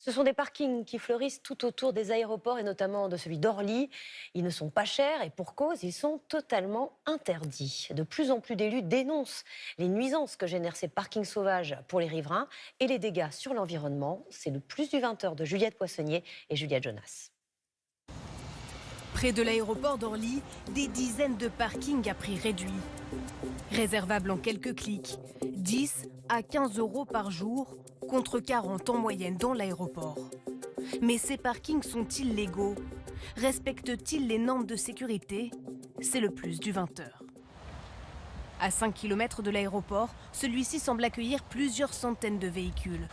Ce sont des parkings qui fleurissent tout autour des aéroports et notamment de celui d'Orly. Ils ne sont pas chers et pour cause, ils sont totalement interdits. De plus en plus d'élus dénoncent les nuisances que génèrent ces parkings sauvages pour les riverains et les dégâts sur l'environnement. C'est le plus du 20h de Juliette Poissonnier et Juliette Jonas. Près de l'aéroport d'Orly, des dizaines de parkings à prix réduit. Réservables en quelques clics, 10 à 15 € par jour, contre 40 en moyenne dans l'aéroport. Mais ces parkings sont-ils légaux? Respectent-ils les normes de sécurité? C'est le plus du 20h. À 5 km de l'aéroport, celui-ci semble accueillir plusieurs centaines de véhicules.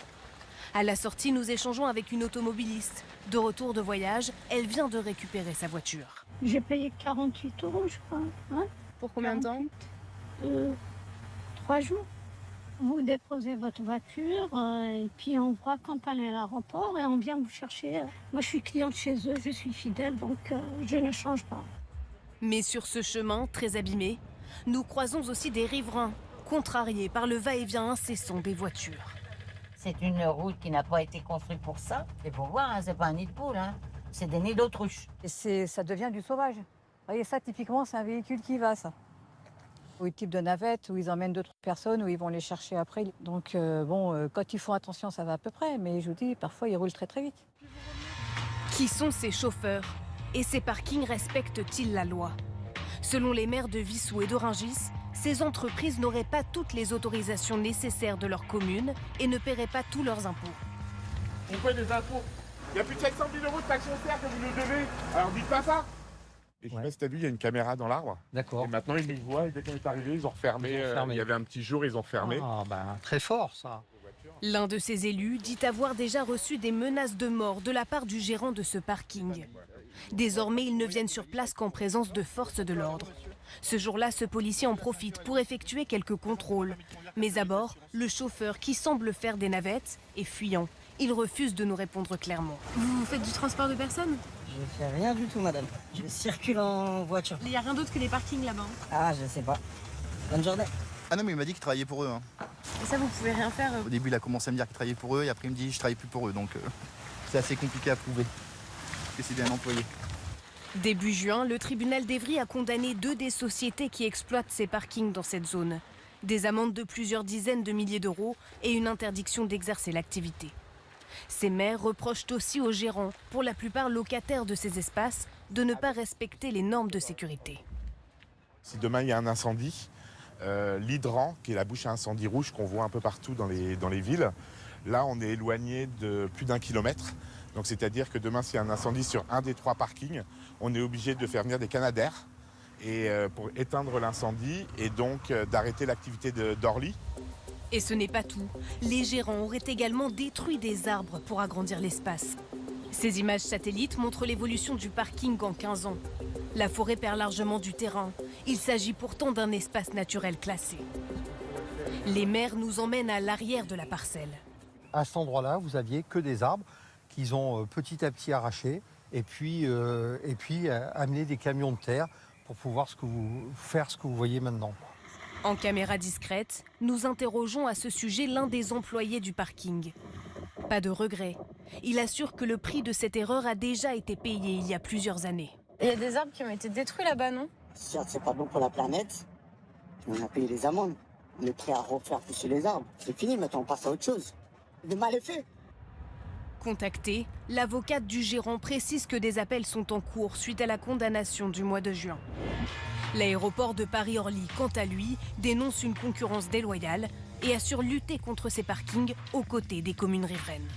À la sortie, nous échangeons avec une automobiliste. De retour de voyage, elle vient de récupérer sa voiture. J'ai payé 48 €, je crois. Hein, pour combien de temps? 3 jours. Vous déposez votre voiture et puis on vous raccompagne à l'aéroport et on vient vous chercher. Moi, je suis cliente chez eux, je suis fidèle, donc je ne change pas. Mais sur ce chemin très abîmé, nous croisons aussi des riverains, contrariés par le va-et-vient incessant des voitures. C'est une route qui n'a pas été construite pour ça. Et pour voir, hein, c'est pas un nid de poule, hein. C'est des nids d'autruche. Et ça devient du sauvage. Vous voyez, ça, typiquement, c'est un véhicule qui va, ça. Ou le type de navette, où ils emmènent d'autres personnes, où ils vont les chercher après. Donc, quand ils font attention, ça va à peu près. Mais je vous dis, parfois, ils roulent très, très vite. Qui sont ces chauffeurs? Et ces parkings respectent-ils la loi? Selon les maires de Wissous et de Rungis, ces entreprises n'auraient pas toutes les autorisations nécessaires de leur commune et ne paieraient pas tous leurs impôts. On paie des impôts. Il y a plus de 700 000 € de taxes foncières que vous nous devez. Alors dites pas ça. Et je sais pas si t'as vu, il y a une caméra dans l'arbre. D'accord. Et maintenant, ils nous voient et dès qu'on est arrivé, ils ont refermé. Il y avait un petit jour, ils ont fermé. Ah, très fort, ça. L'un de ces élus dit avoir déjà reçu des menaces de mort de la part du gérant de ce parking. Désormais, ils ne viennent sur place qu'en présence de forces de l'ordre. Ce jour-là, ce policier en profite pour effectuer quelques contrôles. Mais à bord, le chauffeur, qui semble faire des navettes, est fuyant. Il refuse de nous répondre clairement. Vous faites du transport de personnes? Je fais rien du tout, madame. Je circule en voiture. Il n'y a rien d'autre que les parkings là-bas. Ah, je sais pas. Bonne journée. Ah non, mais il m'a dit qu'il travaillait pour eux. Hein. Et ça, vous pouvez rien faire? Au début, il a commencé à me dire qu'il travaillait pour eux, et après, il me dit je travaille plus pour eux. Donc, c'est assez compliqué à prouver que c'est bien employé. Début juin, le tribunal d'Evry a condamné 2 des sociétés qui exploitent ces parkings dans cette zone. Des amendes de plusieurs dizaines de milliers d'euros et une interdiction d'exercer l'activité. Ces maires reprochent aussi aux gérants, pour la plupart locataires de ces espaces, de ne pas respecter les normes de sécurité. Si demain, il y a un incendie, l'hydrant, qui est la bouche à incendie rouge qu'on voit un peu partout dans les villes, là, on est éloigné de plus d'1 kilomètre. Donc, c'est-à-dire que demain, s'il y a un incendie sur un des 3 parkings, on est obligé de faire venir des canadaires pour éteindre l'incendie et donc d'arrêter l'activité d'Orly. Et ce n'est pas tout. Les gérants auraient également détruit des arbres pour agrandir l'espace. Ces images satellites montrent l'évolution du parking en 15 ans. La forêt perd largement du terrain. Il s'agit pourtant d'un espace naturel classé. Les maires nous emmènent à l'arrière de la parcelle. À cet endroit-là, vous aviez que des arbres qu'ils ont petit à petit arrachés et puis amené des camions de terre pour pouvoir faire ce que vous voyez maintenant. En caméra discrète, nous interrogeons à ce sujet l'un des employés du parking. Pas de regret. Il assure que le prix de cette erreur a déjà été payé il y a plusieurs années. Il y a des arbres qui ont été détruits là-bas, non? Certes, c'est pas bon pour la planète. On a payé les amendes. On est prêt à refaire pousser les arbres. C'est fini, maintenant on passe à autre chose. Le mal est fait. Contactée, l'avocate du gérant précise que des appels sont en cours suite à la condamnation du mois de juin. L'aéroport de Paris-Orly, quant à lui, dénonce une concurrence déloyale et assure lutter contre ces parkings aux côtés des communes riveraines.